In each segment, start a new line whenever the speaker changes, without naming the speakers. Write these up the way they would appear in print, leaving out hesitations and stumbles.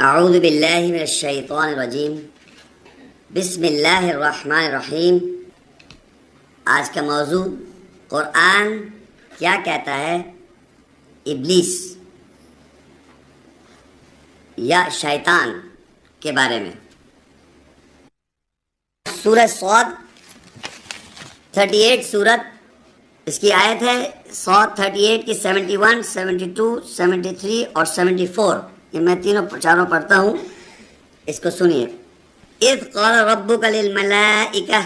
اعوذ باللہ من الشیطان الرجیم بسم اللہ الرحمن الرحیم۔ آج کا موضوع قرآن کیا کہتا ہے ابلیس یا شیطان کے بارے میں۔ سورہ صاد 38 سورت، اس کی آیت ہے صاد 38 کی 71، 72، 73 اور 74۔ یہ میں چاروں پڑھتا ہوں، اس کو سنیے۔ اذ قال ربک للملائکہ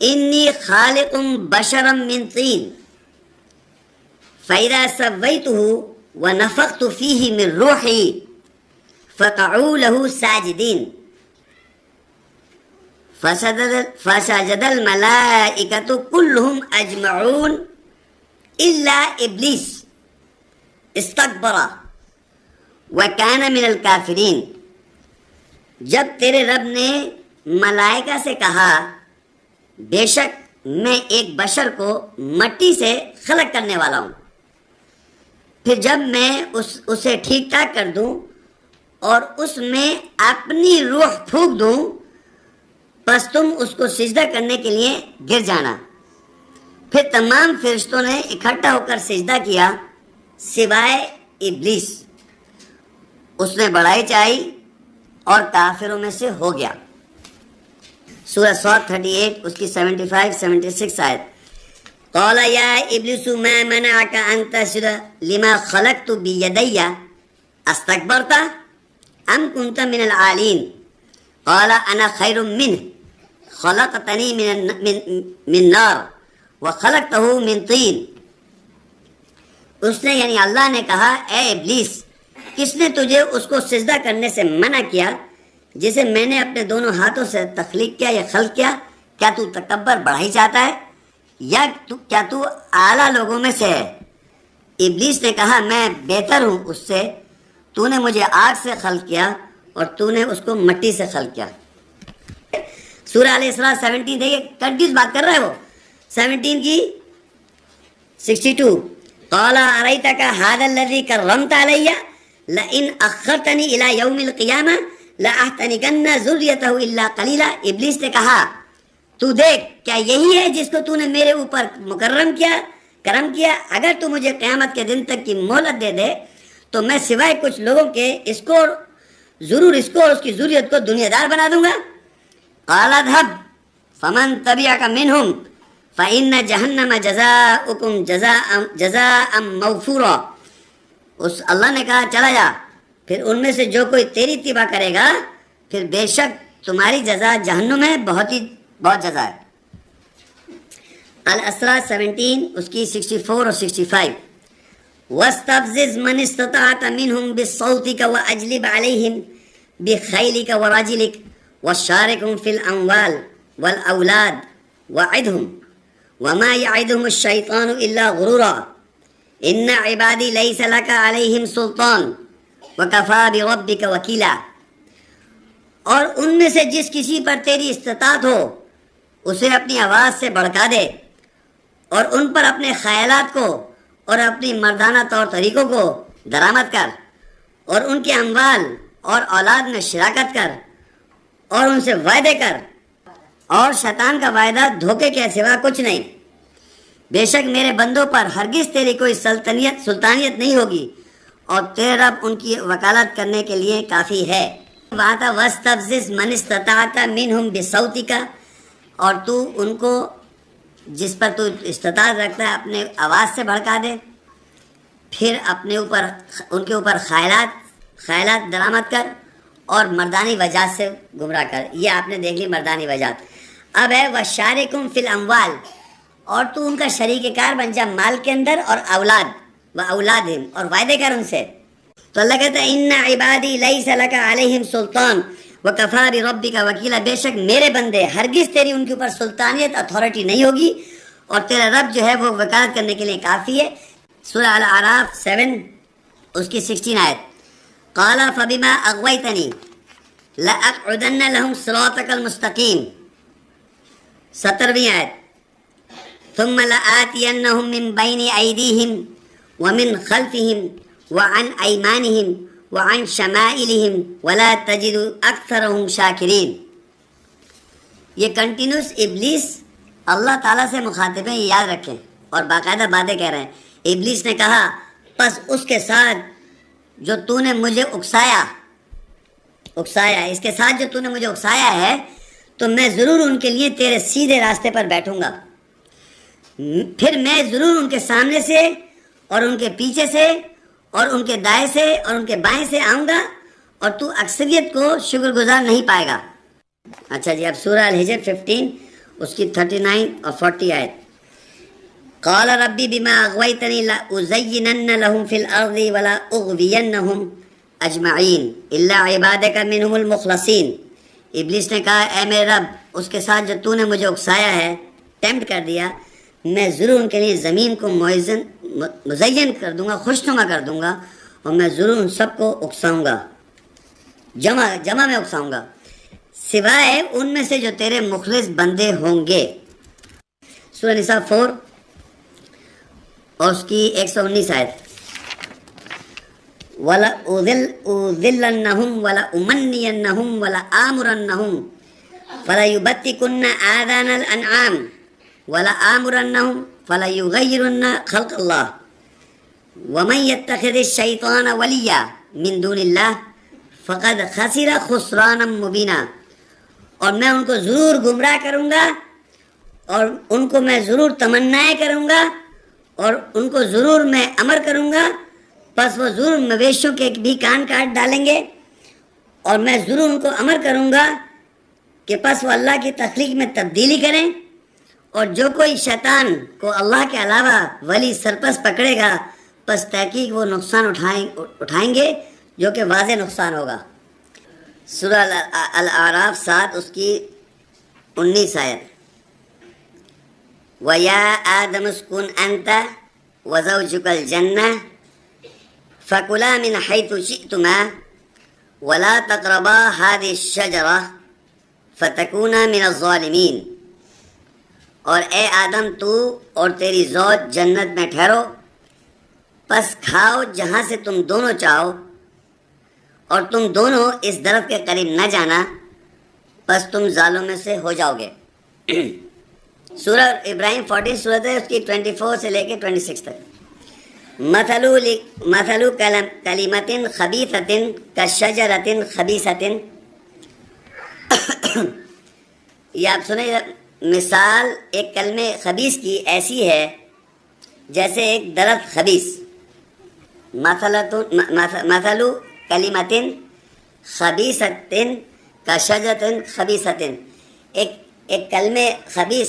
انی خالق بشرا من طین فاذا سویتہ ونفخت فیہ من روحی فقعوا له ساجدین فسجد الملائکۃ کلہم اجمعون الا ابلیس استکبر وَكَانَ مِنَ الْكَافِرِينَ۔ جب تیرے رب نے ملائکہ سے کہا بے شک میں ایک بشر کو مٹی سے خلق کرنے والا ہوں، پھر جب میں اسے ٹھیک ٹھاک کر دوں اور اس میں اپنی روح پھونک دوں، پس تم اس کو سجدہ کرنے کے لیے گر جانا۔ پھر تمام فرشتوں نے اکٹھا ہو کر سجدہ کیا سوائے ابلیس، اس نے بڑائی چاہی اور کافروں میں سے ہو گیا۔ سورہ صاد 38 اس کی 75 76 آیت۔ قال یا ابلیس ما منعک ان تسجد لما خلقت بیدی استکبرت ام کنت من العالین قال انا خیر منہ خلقتنی من نار وخلقتہ من طین۔ اس نے یعنی اللہ نے کہا اے ابلیس، کس نے تجھے اس کو سجدہ کرنے سے منع کیا جسے میں نے اپنے دونوں ہاتھوں سے تخلیق کیا یا خلق کیا؟ کیا تو تکبر بڑھائی چاہتا ہے یا کیا تو اعلیٰ لوگوں میں سے ہے؟ ابلیس نے کہا میں بہتر ہوں اس سے، تو نے مجھے آگ سے خلق کیا اور تو نے اس کو مٹی سے خلق کیا۔ سورہ الاسراء 17 دیکھیے، کنٹینیوس بات کر رہا ہے وہ۔ 17 کی 62۔ قال اریتک ھذا الذی کرمت علی لئن اخرتنی الی یوم القیامہ لاحتنکن ذریتہ الا قلیلا۔ ابلیس نے کہا تو دیکھ، کیا یہی ہے جس کو تو نے میرے اوپر کرم کیا؟ اگر تو مجھے قیامت کے دن تک کی مہلت دے دے تو میں سوائے کچھ لوگوں کے اس کو اور اس کی ذریت کو دنیا دار بنا دوں گا۔ قال اذهب فمن تبعک منہم فإن جہنم جزاؤکم جزاء موفورا۔ اس اللہ نے کہا چلا جا، پھر ان میں سے جو کوئی تیری اتباع کرے گا پھر بے شک تمہاری جزا جہنم ہے، بہت جزا ہے۔ الاسراء 17 اس کی 64 اور 65۔ واستفزز من استطعت منهم بصوتك واجلب عليهم بخيلك ورجلك وشاركهم في الاموال والاولاد وعدهم وما يعدهم الشيطان الا غرورا ان عبادی لیس لک علیہم سلطان وکفی بربک وکیلا۔ اور ان میں سے جس کسی پر تیری استطاعت ہو اسے اپنی آواز سے بھڑکا دے، اور ان پر اپنے خیالات کو اور اپنی مردانہ طور طریقوں کو درآمد کر، اور ان کے اموال اور اولاد میں شراکت کر، اور ان سے وعدے کر، اور شیطان کا وعدہ دھوکے کے سوا کچھ نہیں۔ بے شک میرے بندوں پر ہرگز تیری کوئی سلطانیت نہیں ہوگی، اور تیرے رب ان کی وکالت کرنے کے لیے کافی ہے۔ وہاں تھا وَاسْتَفْزِزْ مَنِ اسْتَطَعْتَ مِنْهُمْ بِصَوْتِكَ، اور تو ان کو جس پر تو استطاعت رکھتا ہے اپنے آواز سے بھڑکا دے، پھر ان کے اوپر خیالات درآمد کر، اور مردانی وجات سے گمراہ کر۔ یہ آپ نے دیکھ لی مردانی وجات۔ اب ہے وَشَارِكُمْ فِي الْأَمْوَالِ، اور تو ان کا شریک کار بن جا مال کے اندر اور اولادہم، اور وعدے کر ان سے۔ تو اللہ کہتا ہے ان عبادی لیس لک علیہم سلطان وکفی بربک وکیلا، بے شک میرے بندے ہرگز تیری ان کے اوپر سلطانیت اتھارٹی نہیں ہوگی، اور تیرا رب جو ہے وہ وکالت کرنے کے لیے کافی ہے۔ سورہ الاعراف 7 اس کی 16 آیت۔ قال فبما اغویتنی لاقعدن لهم صراطک المستقیم، 17ویں آیت۔ ثم لآتینہم من بین ایدیہم ومن خلفہم وعن ایمانہم وعن شمائلهم ولا تجد اکثرهم شاکرین. یہ کنٹینیوس ابلیس اللہ تعالیٰ سے مخاطب ہیں، یہ یاد رکھیں، اور باقاعدہ باتیں کہہ رہے ہیں. ابلیس نے کہا پس اس کے ساتھ جو تو نے مجھے اکسایا، اس کے ساتھ جو تو نے مجھے اکسایا ہے تو میں ضرور ان کے لیے تیرے سیدھے راستے پر بیٹھوں گا، پھر میں ضرور ان کے سامنے سے اور ان کے پیچھے سے اور ان کے دائیں سے اور ان کے بائیں سے آؤں گا، اور تو اکثریت کو شکر گزار نہیں پائے گا. اچھا جی، اب سورہ الحجر 15 اس کی 39 اور 40 آیت. قال ربی بما اغویتنی لأزینن لهم فی الارض ولا اغوینہم اجمعین الا عبادک منہم المخلصین. ابلیس نے کہا اے میرے رب، اس کے ساتھ جو تو نے مجھے اکسایا ہے، ٹیمپٹ کر دیا، میں ضرور ان کے لیے زمین کو مزین کر دوں گا، خوشنما کر دوں گا، اور میں ضرور ان سب کو اکساؤں گا، جمع میں اکساؤں گا، سوائے ان میں سے جو تیرے مخلص بندے ہوں گے. سورہ نساء 4 اور اس کی 119 آیت. وَلَأُذِلَّنَّهُمْ وَلَأُمَنِّيَنَّهُمْ وَلَآمُرَنَّهُمْ فَلَيُبَتِّكُنَّ آذَانَ الْأَنْعَامِ وَلَآمُرَنَّهُمْ فَلَيُغَيِّرُنَّ خَلْقَ اللَّهِ وَمَنْ يَتَّخِذِ الشَّيْطَانَ وَلِيًّا مِنْ دُونِ اللَّهِ فَقَدْ خَسِرَ خُسْرَانًا مُبِينًا. اور میں ان کو ضرور گمراہ کروں گا، اور ان کو میں ضرور تمنائیں کروں گا، اور ان کو ضرور میں امر کروں گا، پس وہ ضرور مویشیوں کے بھی کان کاٹ ڈالیں گے، اور میں ضرور ان کو امر کروں گا کہ پس وہ اللہ کی تخلیق میں تبدیلی کریں، اور جو کوئی شیطان کو اللہ کے علاوہ ولی سرپرست پکڑے گا پس تحقیق وہ نقصان اٹھائیں گے جو کہ واضح نقصان ہوگا. سورہ الاعراف 7 اس کی 19 آیت. وَيَا آدَمُ اسْكُنْ أَنْتَ وَزَوْجُكَ الْجَنَّةَ فَكُلَا مِنْ حَيْثُ شِئْتُمَا وَلَا تَقْرَبَا هَذِهِ الشَّجَرَةَ فَتَكُونَا مِنَ الظَّالِمِينَ. اور اے آدم، تو اور تیری زوج جنت میں ٹھہرو، پس کھاؤ جہاں سے تم دونوں چاہو، اور تم دونوں اس درخت کے قریب نہ جانا، پس تم ظالموں میں سے ہو جاؤ گے. سورہ ابراہیم 40 سورت ہے، اس کی 24 سے لے کے 26 تک. مثل کلمۃ خبیثۃ کشجرۃ خبیثۃ. یہ آپ سنیں، مثال ایک کلمے خبیث کی ایسی ہے جیسے ایک درخت خبیث. مثل کلمۃ خبیثۃ کشجرۃ خبیثۃ. ایک کلمے خبیث،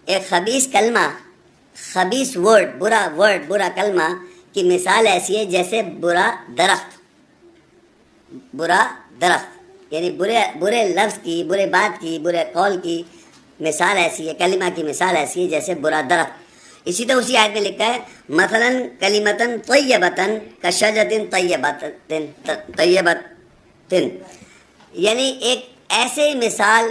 ایک خبیث کلمہ، خبیث ورڈ، برا کلمہ کی مثال ایسی ہے جیسے برا درخت. یعنی برے لفظ کی، برے بات کی، برے قول کی مثال ایسی ہے، کلمہ کی مثال ایسی ہے جیسے برا درخت. اسی طرح اسی آیت میں لکھا ہے مثلاً کلمۃ طیبۃ کشجرۃ طیبۃ. یعنی ایک ایسے مثال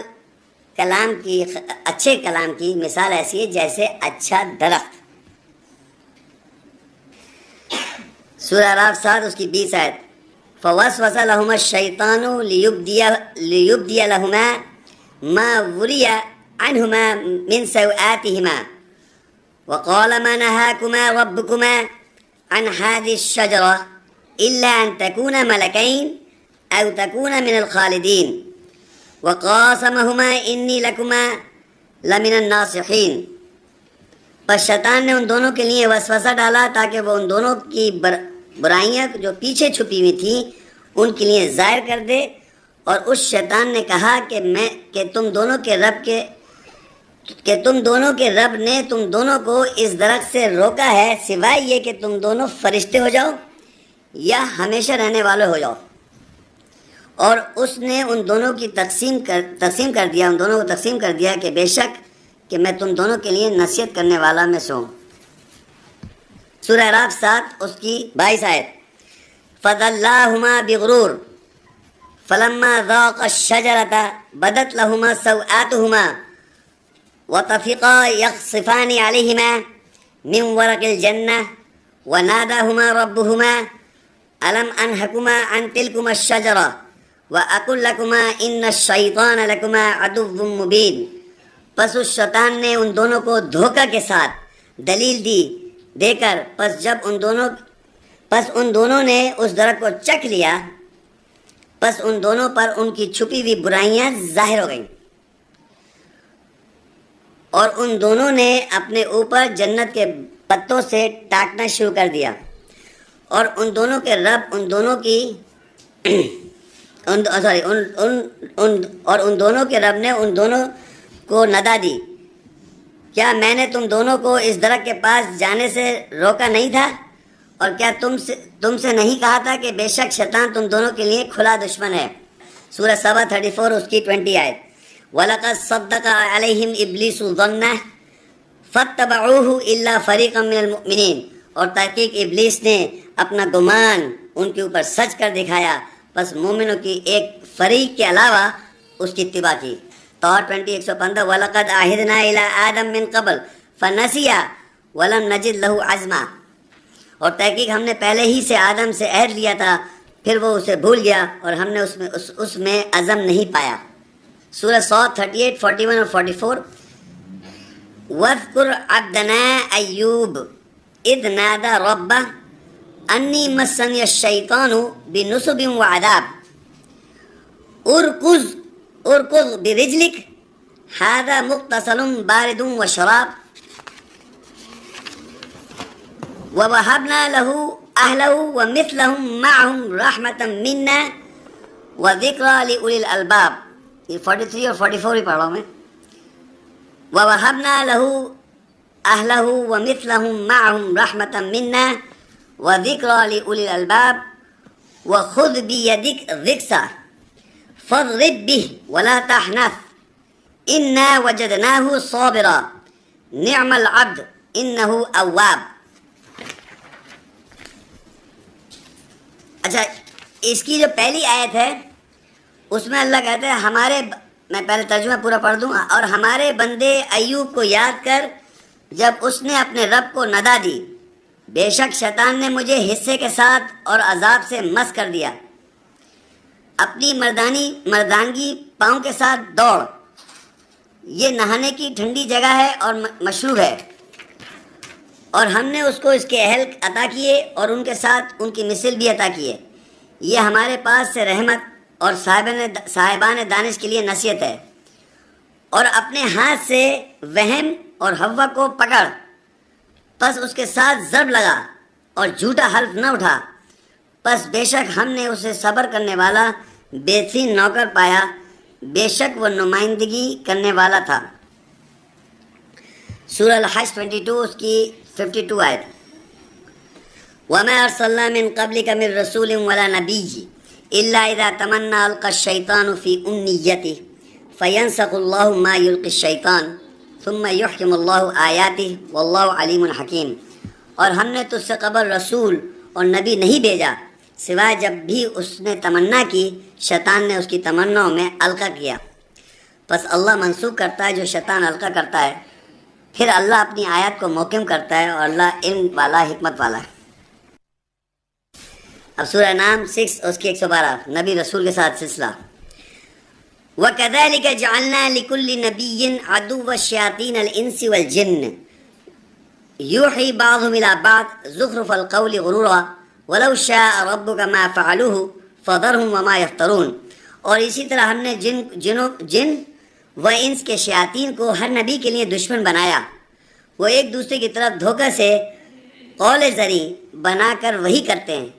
کلام کی، اچھے کلام کی مثال ایسی ہے جیسے اچھا درخت. سورہ اعراف 7 اس کی 20 آیت. فوسوس لهما الشیطان لیبدی لهما ما وری عنهما من سوآتهما وقال ما نهاكما ربكما عن هذه الشجرة إلا أن تكونا ملكين أو تكونا من الخالدين وقاسمهما إني لكما لمن الناصحين. بس شیطان نے ان دونوں کے لیے وسوسہ ڈالا تاکہ وہ ان دونوں کی برائیاں جو پیچھے چھپی ہوئی تھیں ان کے لیے ظاہر کر دے. اور اس شیطان نے کہا کہ تم دونوں کے رب نے تم دونوں کو اس درخت سے روکا ہے سوائے یہ کہ تم دونوں فرشتے ہو جاؤ یا ہمیشہ رہنے والے ہو جاؤ. اور اس نے ان دونوں کو تقسیم کر دیا کہ بے شک کہ میں تم دونوں کے لیے نصیحت کرنے والا میں سے ہوں. سورہ اعراف 7 اس کی 22 آیت. فَذَلَّاهُمَا بِغُرُورٍ فَلَمَّا ذَاقَا الشَّجَرَةَ بَدَتْ لَهُمَا سَوْآتُهُمَا وَطَفِقَا يَخْصِفَانِ عَلَيْهِمَا مِنْ وَرَقِ الْجَنَّةِ وَنَادَاهُمَا رَبُّهُمَا الم انہکما عن تلکما الشجرہ واقل لکما ان الشیطان لکما عدو مبین. پس اس شیطان نے ان دونوں کو دھوکہ کے ساتھ دلیل دے کر پس ان دونوں نے اس درخت کو چکھ لیا، پس ان دونوں پر ان کی چھپی ہوئی برائیاں ظاہر ہو گئیں، اور ان دونوں نے اپنے اوپر جنت کے پتوں سے ٹاکنا شروع کر دیا، اور ان دونوں کے رب ان دونوں کے رب نے ان دونوں کو ندا دی، کیا میں نے تم دونوں کو اس درخت کے پاس جانے سے روکا نہیں تھا؟ اور کیا تم سے نہیں کہا تھا کہ بے شک شیطان تم دونوں کے لیے کھلا دشمن ہے؟ سورہ سبا 34 اس کی 20 آیت. وَلَقَدْ صَدَّقَ عَلَيْهِمْ إِبْلِيسُ ظَنَّهُ فَاتَّبَعُوهُ إِلَّا فَرِيقًا مِّنَ الْمُؤْمِنِينَ. اور تحقیق ابلیس نے اپنا گمان ان کے اوپر سچ کر دکھایا، بس مومنوں کی ایک فریق کے علاوہ اس کی اتباع کی. طور 20:115 وَلَقَدْ عَهِدْنَا إِلَىٰ آدَمَ مِن قَبْلُ فَنَسِيَ وَلَمْ نَجِدْ لَهُ عَزْمًا. اور تحقیق ہم نے پہلے ہی سے آدم سے عہد لیا تھا، پھر وہ اسے بھول گیا اور ہم نے اس میں عزم نہیں پایا. سورہ صاد 38, 41 اور 44. وَاذْكُرْ عَبْدَنَا أَيُّوبَ إِذْ نَادَى رَبَّهُ أَنِّي مَسَّنِيَ الشَّيْطَانُ بِنُصْبٍ وَعَذَابٍ اركض برجلك هذا مغتسل بارد وشراب ووهبنا له أهله ومثلهم معهم رحمة منا وذكرى لأولي الألباب. یہ 43 اور 44 ہی پڑھ رہا ہوں میں. ووهبنا له أهله ومثلهم معهم رحمة منا وذكرى لأولي الألباب وخذ بيدك ضغثا فاضرب به ولا تحنث إنا وجدناه صابرا نعم العبد إنه أواب. اچھا، اس کی جو پہلی آیت ہے اس میں اللہ کہتے ہیں میں پہلے ترجمہ پورا پڑھ دوں. اور ہمارے بندے ایوب کو یاد کر جب اس نے اپنے رب کو ندا دی، بے شک شیطان نے مجھے حصے کے ساتھ اور عذاب سے مس کر دیا. اپنی مردانگی پاؤں کے ساتھ دوڑ، یہ نہانے کی ٹھنڈی جگہ ہے اور مشروب ہے، اور ہم نے اس کو اس کے اہل عطا کیے اور ان کے ساتھ ان کی مثل بھی عطا کیے. یہ ہمارے پاس سے رحمت اور صاحبان دانش کے لیے نصیحت ہے. اور اپنے ہاتھ سے وہم اور حوا کو پکڑ، پس اس کے ساتھ ضرب لگا اور جھوٹا حلف نہ اٹھا، پس بے شک ہم نے اسے صبر کرنے والا بہترین نوکر پایا، بے شک وہ نمائندگی کرنے والا تھا. سورہ الحج 22 اس کی 52 آیت. وَمَا أَرْسَلْنَا مِن قَبْلِكَ مِن رَّسُولٍ وَلَا نَبِيٍّ إِلَّا إِذَا تَمَنَّىٰ أَلْقَى الشَّيْطَانُ فِي أُمْنِيَّتِهِ فَيَنسَخُ اللَّهُ مَا يُلْقِي الشَّيْطَانُ ثُمَّ يُحْكِمُ اللَّهُ آيَاتِهِ وَاللَّهُ عَلِيمٌ حَكِيمٌ. اور ہم نے تجھ سے قبل رسول اور نبی نہیں بھیجا سوائے جب بھی اس نے تمنا کی، شیطان نے اس کی تمناؤں میں القا کیا، پس اللہ منسوخ کرتا ہے جو شیطان القا کرتا ہے، پھر اللہ اپنی آیات کو محکم کرتا ہے، اور اللہ علم والا حکمت والا ہے. اب سورہ نام 6 اس کی 112 نبی رسول کے ساتھ سلسلہ. وَكَذَلِكَ جَعَلْنَا لِكُلِّ نَبِيٍّ عَدُوًّا شَيَاطِينَ الْإِنسِ وَالْجِنِّ يُوحِي بَعْضُهُمْ إِلَىٰ بَعْضٍ زُخْرُفَ الْقَوْلِ غُرُورًا وَلَوْ شَاءَ رَبُّكَ مَا فَعَلُوهُ فَذَرْهُمْ وَمَا يَفْتَرُونَ. اور اسی طرح ہم نے جن و انس کے شیاطین کو ہر نبی کے لیے دشمن بنایا، وہ ایک دوسرے کی طرف دھوکہ سے قول زری بنا کر وہی کرتے ہیں،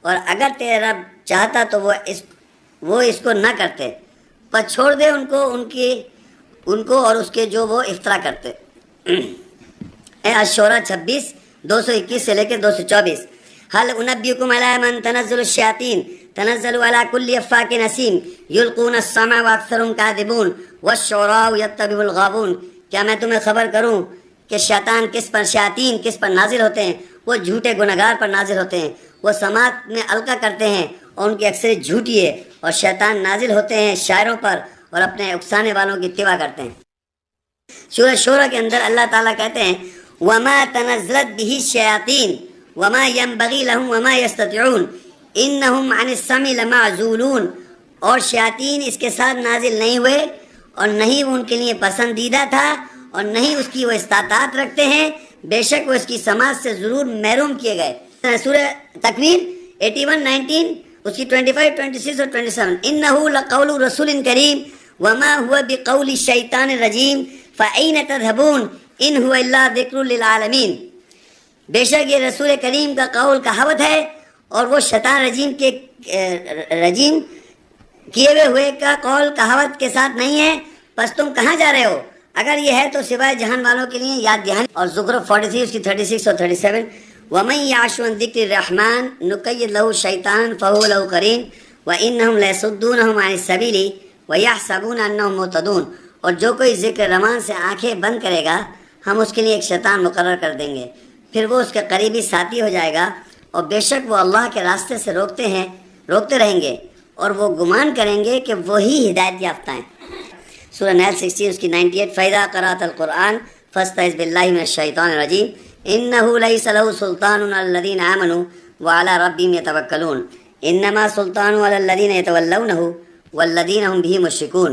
اور اگر تیرے رب چاہتا تو وہ اس کو نہ کرتے، پر چھوڑ دے ان کو اور اس کے جو وہ افطرا کرتے. الشورى 26 221 سے لے کے 224. هل انبئكم على من تنزل الشياطين تنزل على كل افاك نسيم يلقون السمع واكثرهم كاذبون والشعراء يتبعهم الغاوون. کیا میں تمہیں خبر کروں کہ شیاطین کس پر نازل ہوتے ہیں؟ وہ جھوٹے گنہگار پر نازل ہوتے ہیں. وہ سماعت میں القا کرتے ہیں اور ان کی اکثریت جھوٹی ہے، اور شیطان نازل ہوتے ہیں شاعروں پر اور اپنے اکسانے والوں کی اتباع کرتے ہیں. سورہ شورى کے اندر اللہ تعالیٰ کہتے ہیں وَمَا تَنَزَّلَتْ بِهِ الشَّيَاطِينُ وَمَا يَنبَغِي لَهُمْ وَمَا يَسْتَطِيعُونَ. انہم عن السمع لمعزولون، اور شیاطین اس کے ساتھ نازل نہیں ہوئے اور نہیں وہ ان کے لیے پسندیدہ تھا اور نہیں اس کی وہ استطاعت رکھتے ہیں، بے شک وہ اس کی سماعت سے ضرور محروم کیے گئے۔ سورہ تکویر 81-19 اس کی 25، 26 اور 27، انہ لقول رسول کریم وما هو بقول الشیطان الرجیم فأین تذهبون ان هو الا ذکر للعالمین، بے شک یہ رسول کریم کا قول کہاوت ہے اور وہ شیطان رجیم کیے ہوئے کا قول کہاوت کے ساتھ نہیں ہے، پس تم کہاں جا رہے ہو؟ اگر یہ ہے تو سوائے جہان والوں کے لیے یاد دہانی۔ اور زخرف 43 اس کی 36 اور 37، وَمَن يَعْشُ عَن ذِكْرِ الرَّحْمَٰنِ نُقَيِّضْ لَهُ شَيْطَانٌ فَهُوَ لَهُ قَرِينٌ وَإِنَّهُمْ لَيَصُدُّونَهُمْ عَنِ السَّبِيلِ وَيَحْسَبُونَ أَنَّهُمْ مُهْتَدُونَ، اور جو کوئی ذکر رحمان سے آنکھیں بند کرے گا ہم اس کے لیے ایک شیطان مقرر کر دیں گے، پھر وہ اس کے قریبی ساتھی ہو جائے گا، اور بے شک وہ اللہ کے راستے سے روکتے رہیں گے اور وہ گمان کریں گے کہ وہی ہدایت یافتہ ہیں۔ سورہ نحل 16 اس کی 98، فَإِذَا قَرَأْتَ الْقُرْآنَ فَاسْتَعِذْ بِاللَّهِ مِنَ الشَّيْطَانِ الرَّجِيمِ إِنَّهُ لَيْسَ لَهُ سُلْطَانٌ عَلَى الَّذِينَ آمَنُوا وَعَلَى رَبِّهِمْ يَتَوَكَّلُونَ إِنَّمَا سُلْطَانُهُ عَلَى الَّذِينَ يَتَوَلَّوْنَهُ وَالَّذِينَ هُمْ بِهِ مُشْرِكُونَ۔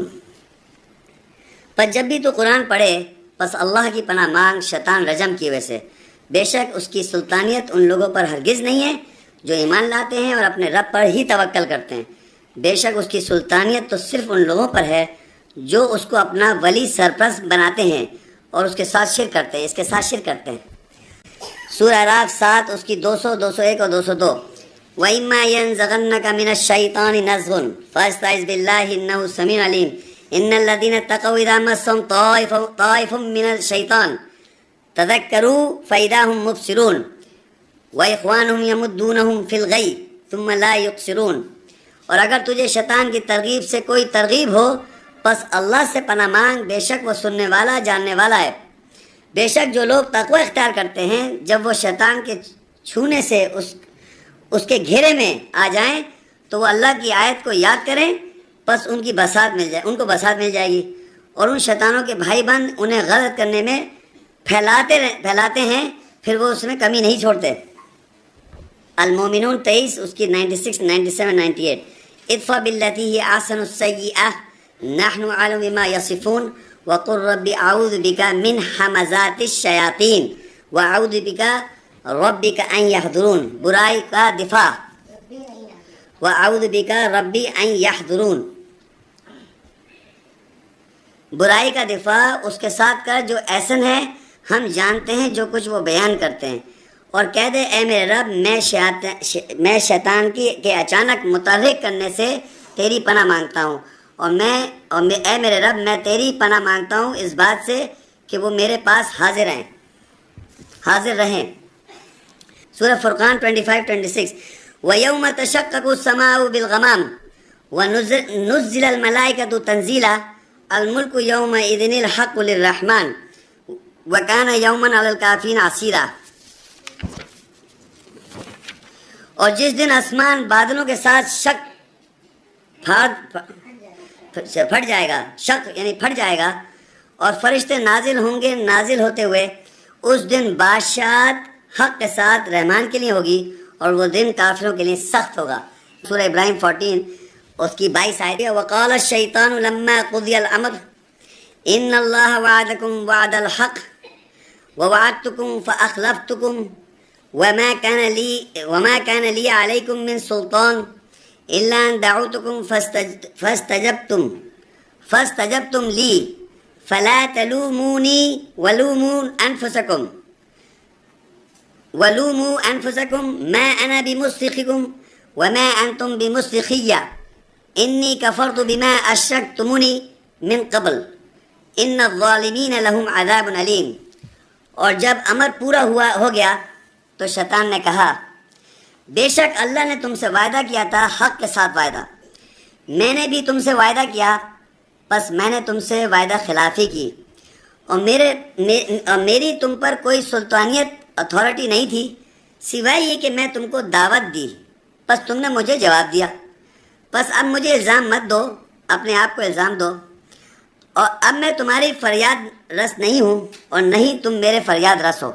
پس جب بھی تو قرآن پڑھے پس اللہ کی پناہ مانگ شیطان رجم کی وجہ سے، بے شک اس کی سلطانیت ان لوگوں پر ہرگز نہیں ہے جو ایمان لاتے ہیں اور اپنے رب پر ہی توکل کرتے ہیں، بے شک اس کی سلطانیت تو صرف ان لوگوں پر ہے جو اس کو اپنا ولی سرپرست بناتے ہیں اور اس کے ساتھ شرک کرتے ہیں۔ سورہ اعراف 7 اس کی 200، 201 اور 202، وَإِمَّا يَنزَغَنَّكَ مِنَ الشَّيْطَانِ نَزْغٌ فَاسْتَعِذْ بِاللَّهِ إِنَّهُ سَمِيعٌ عَلِيمٌ إِنَّ الَّذِينَ اتَّقَوْا إِذَا مَسَّهُمْ طَائِفٌ مِّنَ الشَّيْطَانِ تَذَكَّرُوا فَإِذَا هُمْ مُبْصِرُونَ وَإِخْوَانُهُمْ يَمُدُّونَهُمْ فِي الْغَيِّ ثُمَّ لَا يُقْصِرُونَ، اور اگر تجھے شیطان کی ترغیب سے کوئی ترغیب ہو پس اللہ سے پناہ مانگ، بے شک وہ سننے والا جاننے والا ہے۔ بے شک جو لوگ تقوی اختیار کرتے ہیں جب وہ شیطان کے چھونے سے اس کے گھیرے میں آ جائیں تو وہ اللہ کی آیت کو یاد کریں، پس ان کو بساط مل جائے گی، اور ان شیطانوں کے بھائی بند انہیں غلط کرنے میں پھیلاتے ہیں، پھر وہ اس میں کمی نہیں چھوڑتے۔ المومنون 23 اس کی 96، 97، 98، ادفع باللتی ہی احسن السیئہ نحن اعلم بما یصفون وقل رب اعوذ بک من حمزات الشیاطین واعوذ بک ربک ان یحضرون، برائی کا دفاع، واعوذ بک ربی ان یحضرون، برائی کا دفاع اس کے ساتھ کر جو احسن ہے، ہم جانتے ہیں جو کچھ وہ بیان کرتے ہیں، اور کہہ دے اے میرے رب میں شیطان کے اچانک متحرک کرنے سے تیری پناہ مانگتا ہوں، اور اے میرے رب میں تیری پناہ مانگتا ہوں اس بات سے کہ وہ میرے پاس حاضر رہیں۔ سورہ فرقان 25-26، وَيَوْمَ تَشَقَّقُ السَّمَاءُ بِالْغَمَامِ وَنُزِّلَ الْمَلَائِكَةُ تَنزِيلًا الْمُلْكُ يَوْمَئِذٍ الْحَقُّ لِلرَّحْمَنِ وَكَانَ يَوْمًا عَلَى الْكَافِرِينَ عَسِيرًا، اور جس دن آسمان بادلوں کے ساتھ پھٹ جائے گا، یعنی پھٹ جائے گا، اور فرشتے نازل ہوں گے نازل ہوتے ہوئے، اس دن بادشاہت حق کے ساتھ رحمان کے لیے ہوگی اور وہ دن کافروں کے لیے سخت ہوگا۔ سورہ ابراہیم 14 اس کی 22 آیت، وقال الشیطان لما قضی الامر ان اللہ وعدکم وعد الحق ووعدتکم فاخلفتکم وما كان لي عليكم من سلطان إلا أن دعوتكم فاستجبتم لي فلا تلوموني ولوموا أنفسكم ما أنا بمصرخكم وما أنتم بمصرخي إني كفرت بما أشركتموني من قبل إن الظالمين لهم عذاب أليم۔ اور جب امر پورا ہو گیا تو شیطان نے کہا بے شک اللہ نے تم سے وعدہ کیا تھا حق کے ساتھ وعدہ، میں نے بھی تم سے وعدہ کیا، بس میں نے تم سے وعدہ خلافی کی، اور میری تم پر کوئی سلطانیت اتھارٹی نہیں تھی سوائے یہ کہ میں تم کو دعوت دی، بس تم نے مجھے جواب دیا، بس اب مجھے الزام مت دو، اپنے آپ کو الزام دو، اور اب میں تمہاری فریاد رس نہیں ہوں اور نہیں تم میرے فریاد رس ہو،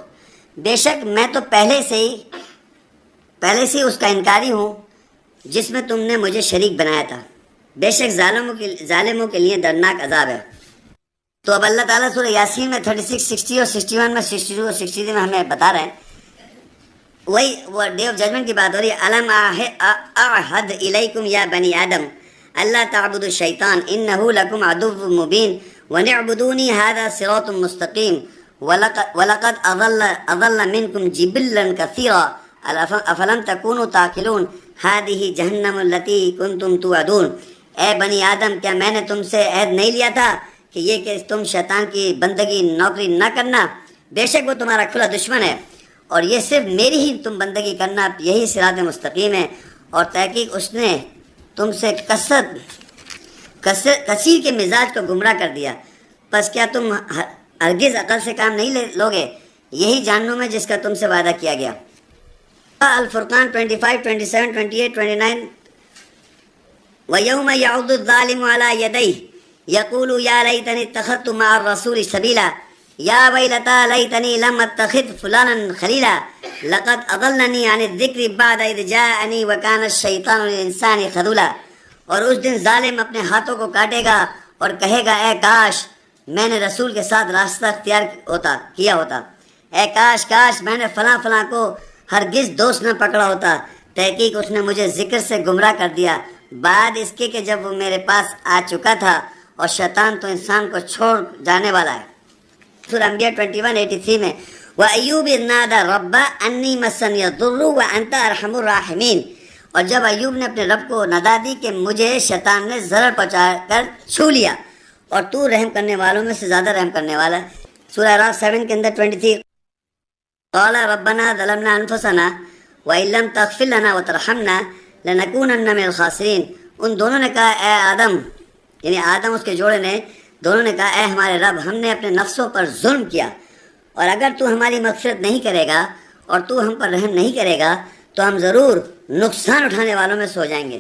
بے شک میں تو پہلے سے ہی اس کا انکاری ہوں، جس میں تم نے مجھے شریک بنایا تھا، بے شک ظالموں کے لیے دردناک عذاب ہے۔ تو اب اللہ تعالیٰ سورہ یاسین میں 36، 60 اور 61 میں 62 اور 63 میں ہمیں بتا رہے ہیں، وہی وہ ڈے آف ججمنٹ کی بات ہو رہی ہے۔ الم اعہد الیکم یا بنی آدم اللہ تعبدوا الشیطان انہ لکم عدو مبین ونعبدونی ھذا صراط مستقیم وَلَقَدْ أَضَلَّ مِنْكُمْ جِبِلًّا كَثِيرًا أَفَلَمْ تَكُونُوا تَعْقِلُونَ هَذِهِ جَهَنَّمُ الَّتِي كُنْتُمْ تُوعَدُونَ۔ اے بنی آدم، کیا میں نے تم سے عہد نہیں لیا تھا کہ یہ کہ تم شیطان کی بندگی نوکری نہ کرنا؟ بے شک وہ تمہارا کھلا دشمن ہے، اور یہ صرف میری ہی تم بندگی کرنا، یہی صراط مستقیم ہے۔ اور تحقیق اس نے تم سے کثیر کے مزاج کو گمراہ کر دیا، پس کیا تم ہرگز عقل سے کام نہیں لوگے؟ یہی جہنم ہے جس کا تم سے وعدہ کیا گیا۔ الفرقان 25، 27، 28، 29۔ وَيَوْمَ يَعُضُّ الظَّالِمُ عَلَى يَدَيْهِ يَقُولُ يَا لَيْتَنِي اتَّخَذْتُ مَعَ الرَّسُولِ سَبِيلًا يَا وَيْلَتَىٰ لَيْتَنِي لَمْ أَتَّخِذْ فُلَانًا خَلِيلًا لَقَدْ أَضَلَّنِي عَنِ الذِّكْرِ بَعْدَ إِذْ جَاءَنِي وَكَانَ الشَّيْطَانُ لِلْإِنسَانِ خَذُولًا۔ اور اس دن ظالم اپنے ہاتھوں کو کاٹے گا اور کہے گا، اے کاش میں نے رسول کے ساتھ راستہ اختیار کیا ہوتا، اے کاش میں نے فلاں کو ہرگز دوست نہ پکڑا ہوتا۔ تحقیق اس نے مجھے ذکر سے گمراہ کر دیا بعد اس کے کہ جب وہ میرے پاس آ چکا تھا، اور شیطان تو انسان کو چھوڑ جانے والا ہے۔ سورہ انبیاء 21، 83 میں وَأَيُّوبَ إِذْ نَادَىٰ رَبَّهُ أَنِّي مَسَّنِيَ الضُّرُّ وَأَنْتَ أَرْحَمُ الرَّاحِمِينَ۔ اور جب ایوب نے اپنے رب کو ندا دی کہ مجھے شیطان نے ضرر پہنچا کر چھو لیا، اور تو رحم کرنے والوں میں سے زیادہ رحم کرنے والا ہے۔ سورہ اعراف 7 کے اندر 23 قال ربنا ظلمنا انفسنا وان لم تغفر لنا وترحمنا لنكونن من الخاسرین۔ ان دونوں نے کہا، اے آدم، یعنی آدم اس کے جوڑے نے، دونوں نے کہا، اے ہمارے رب، ہم نے اپنے نفسوں پر ظلم کیا، اور اگر تو ہماری مغفرت نہیں کرے گا اور تو ہم پر رحم نہیں کرے گا تو ہم ضرور نقصان اٹھانے والوں میں سو جائیں گے۔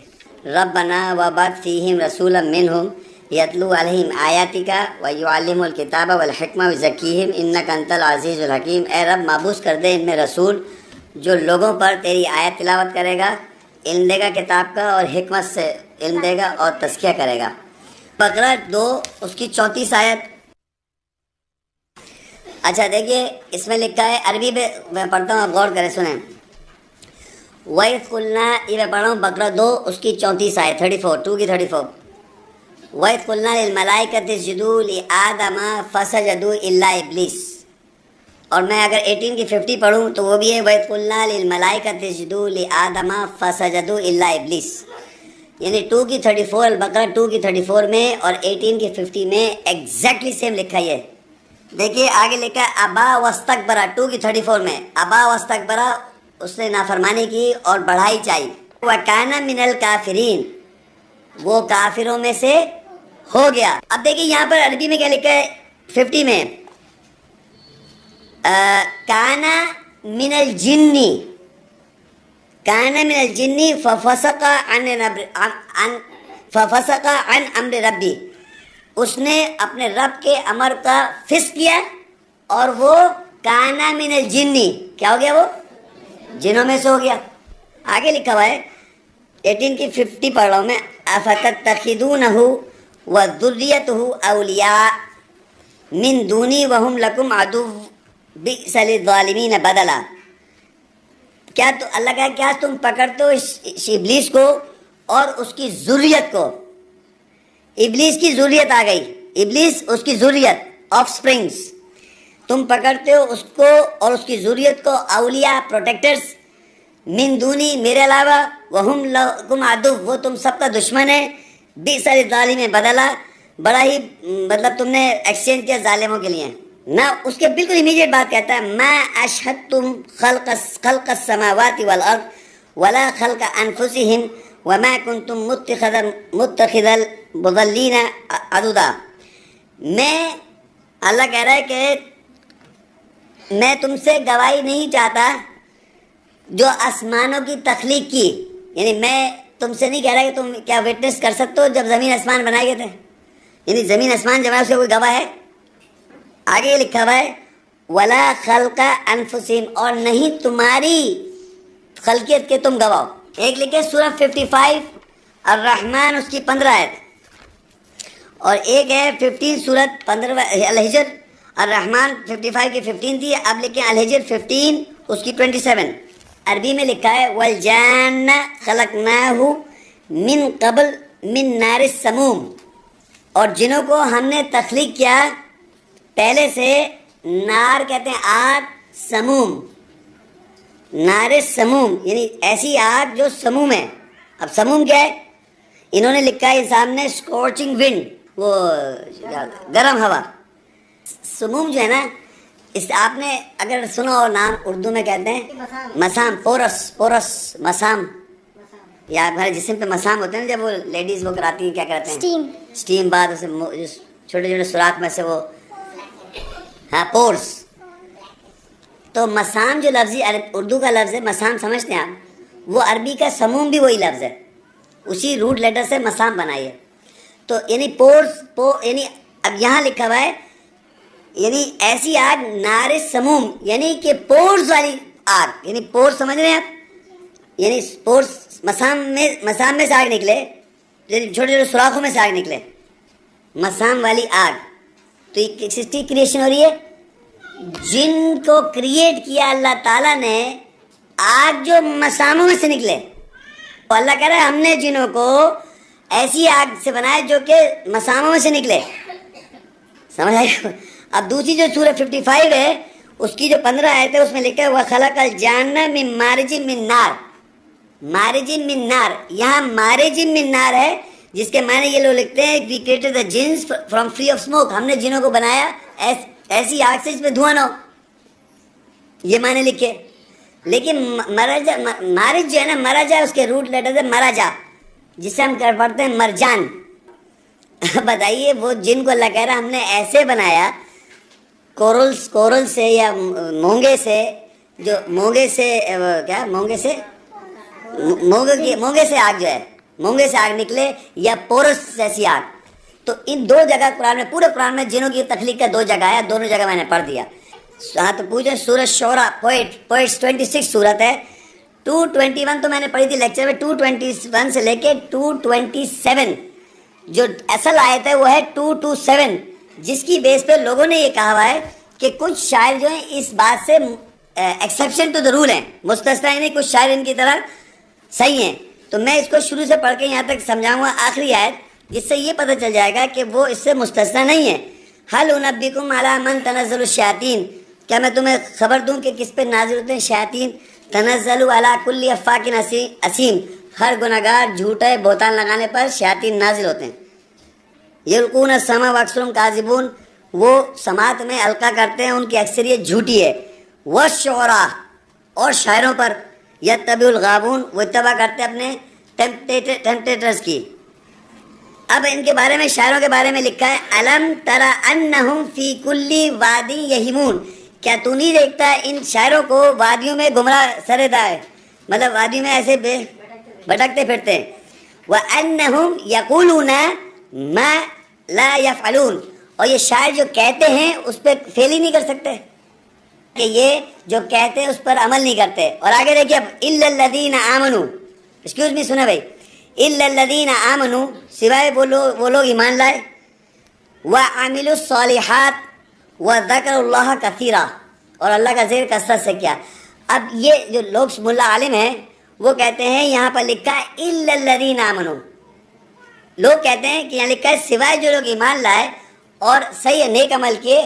ربنا وابعث فیہم رسولا منہم یتلو علیہم آیاتک ویعلمہم الکتاب والحکمہ ویزکیہم انک انت العزیز الحکیم۔ اے رب، مابوس کر دے ان میں رسول جو لوگوں پر تیری آیت تلاوت کرے گا، علم دے گا کتاب کا، اور حکمت سے علم دے گا اور تزکیہ کرے گا۔ بقرہ 2 اس کی 34 آیت۔ اچھا دیکھیے، اس میں لکھا ہے، عربی میں پڑھتا ہوں، آپ غور کریں، سنیں۔ وَإِذْ قُلْنَا، یہ میں پڑھ رہا ہوں بقرہ 2 اس کی 34 آیت، 34، 2 کی 34۔ وَإِذْ قُلْنَا لِلْمَلَائِكَةِ اسْجُدُوا لِآدَمَ فَسَجَدُوا إِلَّا إِبْلِيسَ۔ اور میں اگر 18 کی 50 پڑھوں تو وہ بھی ہے وَإِذْ قُلْنَا لِلْمَلَائِكَةِ اسْجُدُوا لِآدَمَ فَسَجَدُوا إِلَّا إِبْلِيسَ، یعنی 2 کی 34 البقرہ 2 کی 34 میں اور 18 کی 50 میں ایگزیکٹلی سیم لکھا ہے۔ دیکھیے آگے لکھا ہے ابا واستکبرا، 2 کی 34 میں ابا واستکبرا، اس نے نافرمانی کی اور بڑھائی چاہی۔ وَكَانَ مِنَ الْكَافِرِينَ، وہ کافروں میں سے ہو گیا۔ اب دیکھیے یہاں پر عربی میں کیا لکھا ہے 50 میں، کَانَ مِنَ الْجِنِّ، کَانَ مِنَ الْجِنِّ فَفَسَقَ عَنْ أَمْرِ رَبِّهِ، اس نے اپنے رب کے امر کا فسق کیا، اور وہ کَانَ مِنَ الْجِنِّ، کیا ہو گیا؟ وہ جنوں میں سے ہو گیا۔ آگے لکھا ہوا ہے 18 کی 50 پڑھ رہا ہوں میں، أَفَتَتَّخِذُونَهُ وَذُرِّيَّتَهُ أَوْلِيَاءَ مِن دُونِي وَهُمْ لَكُمْ عَدُوٌّ بِئْسَ لِلظَّالِمِينَ بَدَلًا۔ کیا تو اللہ کہا، کیا تم پکڑتے ہو اس ابلیس کو اور اس کی ذریت کو؟ ابلیس کی ذریت آ گئی، ابلیس اس کی ذریت، آف سپرنگز، تم پکڑتے ہو اس کو اور اس کی ذریت کو، اولیاء، پروٹیکٹرز، من دونی، میرے علاوہ، وہم لکم عدو، وہ تم سب کا دشمن ہے، بئس للظالمین بدلا، بڑا ہی مطلب تم نے ایکسچینج کیا ظالموں کے لیے نہ۔ اس کے بالکل امیڈیٹ بات کہتا ہے ما اشہدتم خلق السماوات والارض ولا خلق انفسہم وما کنتم متخذ المضلین عضدا۔ میں، اللہ کہہ رہا ہے کہ میں تم سے گواہی نہیں چاہتا جو آسمانوں کی تخلیق کی، یعنی میں تم سے نہیں کہہ رہا کہ تم کیا وٹنس کر سکتے ہو جب زمین آسمان بنائے گئے تھے، یعنی زمین آسمان جب اس کا کوئی گواہ ہے؟ آگے یہ لکھا ہوا ہے ولا خلق انفسہم، اور نہیں تمہاری خلقیت کے تم گواہ ہو، ایک لکھے سورہ 55 الرحمن اس کی 15 آیت، اور ایک ہے 15 سورت 15 الحجر، الرحمن 55 کی 15 تھی، اب لکھیں الحجر 15 اس کی 27۔ عربی میں لکھا ہے والجان خلقناہ من قبل من نار السموم، اور جنوں کو ہم نے تخلیق کیا پہلے سے، نار کہتے ہیں آگ، سموم، نار سموم یعنی ایسی آگ جو سموم ہے۔ اب سموم کیا ہے؟ انہوں نے لکھا ہے سامنے اسکورچنگ ونڈ، وہ گرم ہوا۔ سموم جو ہے نا، اس آپ نے اگر سنا ہو نام، اردو میں کہتے ہیں مسام، پورس مسام، یا ہمارے جسم پہ مسام ہوتے ہیں جب وہ لیڈیز وہ کراتی ہیں، کیا کرتے ہیں؟ اسٹیم بعد اسے چھوٹے چھوٹے سوراخ میں سے وہ، ہاں پورس۔ تو مسام جو لفظ اردو کا لفظ ہے مسام، سمجھتے ہیں آپ؟ وہ عربی کا سموم بھی وہی لفظ ہے، اسی روٹ لیٹر سے مسام بنائی ہے۔ تو یعنی پورس یعنی اب یہاں لکھا ہوا ہے یعنی ایسی آگ نار سموم، یعنی کہ پورس والی آگ، یعنی پورس سمجھ رہے ہیں آپ؟ یعنی پورس مسام میں سے آگ نکلے، چھوٹے چھوٹے سوراخوں میں سے آگ نکلے، مسام والی آگ۔ تو یہ کس کی کریشن ہو رہی ہے؟ جن کو کریٹ کیا اللہ تعالیٰ نے، آگ جو مساموں میں سے نکلے، تو اللہ کہہ رہا ہے ہم نے جنوں کو ایسی آگ سے بنایا جو کہ مساموں میں سے نکلے، سمجھ آئی؟ اب دوسری جو سورہ 55 ہے اس کی جو 15 آیت ہے اس میں لکھا ہے وَخَلَقَ الْجَانَّ مِن مَارِجٍ مِن نَار، مارجن من نار، یہاں مارجن من نار ہے، جس کے معنی یہ لوگ لکھتے ہیں we created the jinns from free of smoke، ہم نے جنوں کو بنایا ایسی آگ سے جس میں دھواں نہ ہو، یہ معنی لکھے۔ لیکن مارج جو ہے نا، مرجا اس کے روٹ لیٹر ہے مرجا، جسے ہم پڑھتے ہیں مرجان۔ بتائیے وہ جن کو اللہ کہہ رہا ہم نے ایسے بنایا، کورل سے یا مونگے سے، جو مونگے سے کیا مونگے سے مونگے سے آگ جو ہے، مونگے سے آگ نکلے، یا پورس جیسی آگ۔ تو ان دو جگہ قرآن میں، پورے قرآن میں جنوں کی تخلیق کا 2 جگہ ہے، دونوں جگہ میں نے پڑھ دیا۔ ہاں تو پوچھیں سورہ شعراء، پوئٹس 26 سورت ہے، 221 تو میں نے پڑھی تھی لیکچر میں، 221 سے لے کے 227 جو اصل آیت ہے وہ ہے 227، جس کی بیس پہ لوگوں نے یہ کہا ہوا ہے کہ کچھ شاعر جو ہیں اس بات سے ایکسیپشن ٹو دا رول ہیں، مستثنا نہیں، کچھ شاعر ان کی طرح صحیح ہیں۔ تو میں اس کو شروع سے پڑھ کے یہاں تک سمجھاؤں گا آخری آیت، جس سے یہ پتہ چل جائے گا کہ وہ اس سے مستثنا نہیں ہے۔ حل انبئکم علی من تنزل الشیاطین، کیا میں تمہیں خبر دوں کہ کس پہ نازل ہوتے ہیں شیاطین؟ تنزل علی کل افاک اثیم، ہر گناہگار جھوٹے بہتان لگانے پر شیاطین نازل ہوتے ہیں۔ یلقون السمع واکثرهم کاذبون، وہ سماعت میں القا کرتے ہیں، ان کی اکثریت جھوٹی ہے۔ والشعراء، اور شاعروں پر، یتبع الغاوون، وہ اتباع کرتے ہیں اپنے ٹیمپٹیٹرز کی۔ اب ان کے بارے میں، شاعروں کے بارے میں لکھا ہے الم تر انہم فی کل وادی یہیمون، کیا تو نہیں دیکھتا ہے ان شاعروں کو وادیوں میں گمراہ سردا ہے، مطلب وادیوں میں ایسے بھٹکتے پھرتے ہیں۔ وانہم یقولون ما لا یفعلون، اور یہ شاعر جو کہتے ہیں اس پہ فیل ہی نہیں کر سکتے، کہ یہ جو کہتے ہیں اس پر عمل نہیں کرتے۔ اور آگے دیکھیے اب الا الذین آمنوا، ایکسکیوز می سنیں بھائی، الا الذین آمنوا، سوائے وہ لوگ ایمان لائے، وعملوا الصالحات وذکروا اللہ کثیرا، اور اللہ کا ذکر کثرت سے کیا۔ اب یہ جو لوگ ملا عالم ہیں وہ کہتے ہیں یہاں پر لکھا ہے الا الذین آمنوا، لوگ کہتے ہیں کہ یہاں لکھا ہے سوائے جو لوگ ایمان لائے اور صحیح نیک عمل کیے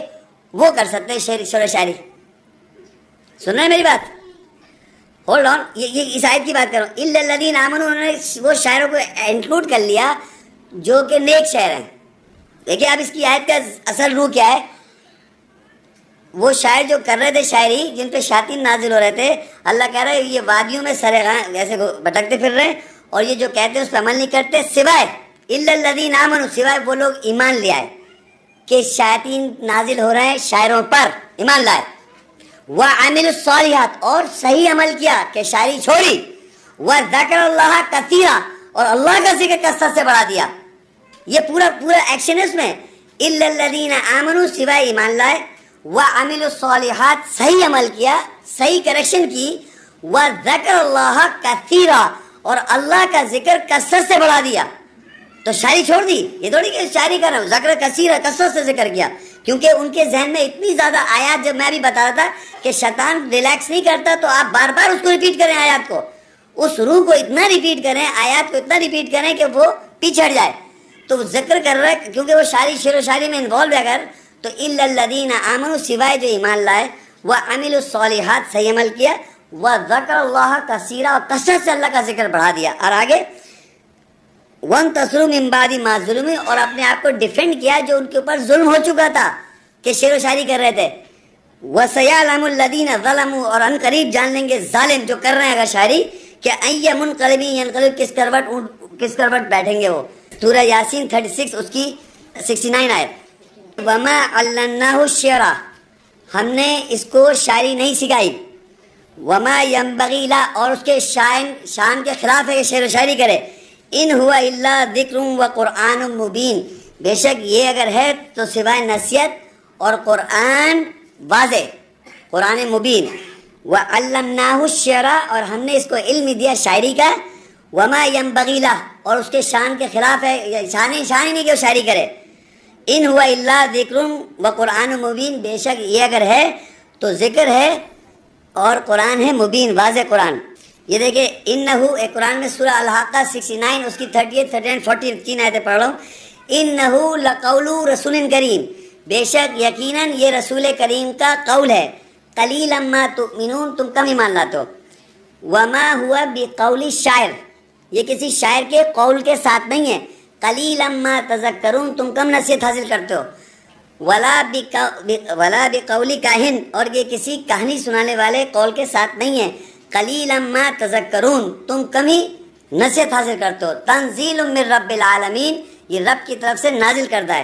وہ کر سکتے ہیں شعر و شاعری۔ سن رہے ہیں میری بات؟ ہولڈ آن، یہ اس آیت کی بات کر رہا ہوں۔ الا الذین آمنوا، انہوں نے وہ شاعروں کو انکلوڈ کر لیا جو کہ نیک شاعر ہیں۔ دیکھیے اب اس کی آیت کا اصل روح کیا ہے؟ وہ شاعر جو کر رہے تھے شاعری، جن پہ شیاطین نازل ہو رہے تھے، اللہ کہہ رہا ہے یہ وادیوں میں ایسے بھٹکتے پھر رہے ہیں، اور یہ جو کہتے ہیں اس پہ عمل نہیں کرتے، سوائے الا الذین آمنوا، سوائے وہ لوگ ایمان لے آئے، کہ شیاطین نازل ہو رہے ہیں شاعروں پر، ایمان لائے۔ وعملوا الصالحات، اور صحیح عمل کیا کہ شاعری چھوڑی۔ وذکر اللہ کثیرا، اور اللہ کا ذکر کثرت سے بڑھا دیا۔ یہ پورا ایکشن ہے اس میں، الا الذین آمنوا، سوائے ایمان لائے، وعملوا الصالحات، صحیح عمل کیا، صحیح کریکشن کی، وذکر اللہ کثیرا، اور اللہ کا ذکر کثرت سے بڑھا دیا تو شاعری چھوڑ دی. یہ تھوڑی کہ شاعری کر رہا ہوں, ذکر کثیر کثرت سے ذکر کیا, کیونکہ ان کے ذہن میں اتنی زیادہ آیات, جب میں بھی بتا رہا تھا کہ شیطان ریلیکس نہیں کرتا تو آپ بار بار اس کو ریپیٹ کریں, آیات کو, اس روح کو اتنا ریپیٹ کریں, آیات کو اتنا ریپیٹ کریں کہ وہ پیچھڑ جائے. تو وہ ذکر کر رہا ہے کیونکہ وہ شاعری, شعر و شاعری میں انوالو ہے. اگر تو الا الذین آمنوا, سوائے جو ایمان لائے, وعملوا الصالحات, صحیح عمل کیا, وذکر اللہ کثیرا, اور کثرت سے اللہ کا ذکر بڑھا دیا. اور آگے وانتصروا من بعد ما ظلموا, اور اپنے آپ کو ڈیفینڈ کیا جو ان کے اوپر ظلم ہو چکا تھا کہ شعر و شاعری کر رہے تھے. وسیعلم الذین ظلموا, اور ان قریب جان لیں گے ظالم جو کر رہے ہیں اگر شاعری, کہ ای منقلب ینقلب, کس کروٹ بیٹھیں گے وہ. سورہ یاسین 36 اس کی 69 آیت. وما علمناہ الشعر, ہم نے اس کو شاعری نہیں سکھائی. وما ینبغی لہ, اور اس کے شان کے خلاف ہے کہ شعر و شاعری کرے. ان ہوا الا ذکر و قرآن مبین, بے شک یہ اگر ہے تو سوائے نصیحت اور قرآن واضح, قرآن مبین. وعلمناہ الشعر, اور ہم نے اس کو علم دیا شاعری کا. وما ینبغی لہ, اور اس کے شان کے خلاف ہے, شان ہی نہیں کہ وہ شاعری کرے. ان ہوا الا ذکر و قرآن مبین, بے شک یہ اگر ہے تو ذکر ہے اور قرآن ہے مبین, واضح قرآن. یہ دیکھیں انہو, ایک قرآن میں سورہ الحاقہ 69 اس کی 38 39 40 تین آیتیں پڑھ رہا ہوں. انہو لقول رسول کریم, بے شک یقیناً یہ رسول کریم کا قول ہے. قلیلا ما تؤمنون, تم کم ایمان لاتے ہو. وما ہوا بقول الشاعر, یہ کسی شاعر کے قول کے ساتھ نہیں ہے. قلیلا ما تذکرون, تم کم نصیحت حاصل کرتے ہو. ولا بقول کاہن, اور یہ کسی کہانی سنانے والے قول کے ساتھ نہیں ہے. قلیلا ما تذکرون, تم کم ہی نصیحت حاصل کرتے ہو. تنزیل من رب العالمین, یہ رب کی طرف سے نازل کردہ ہے.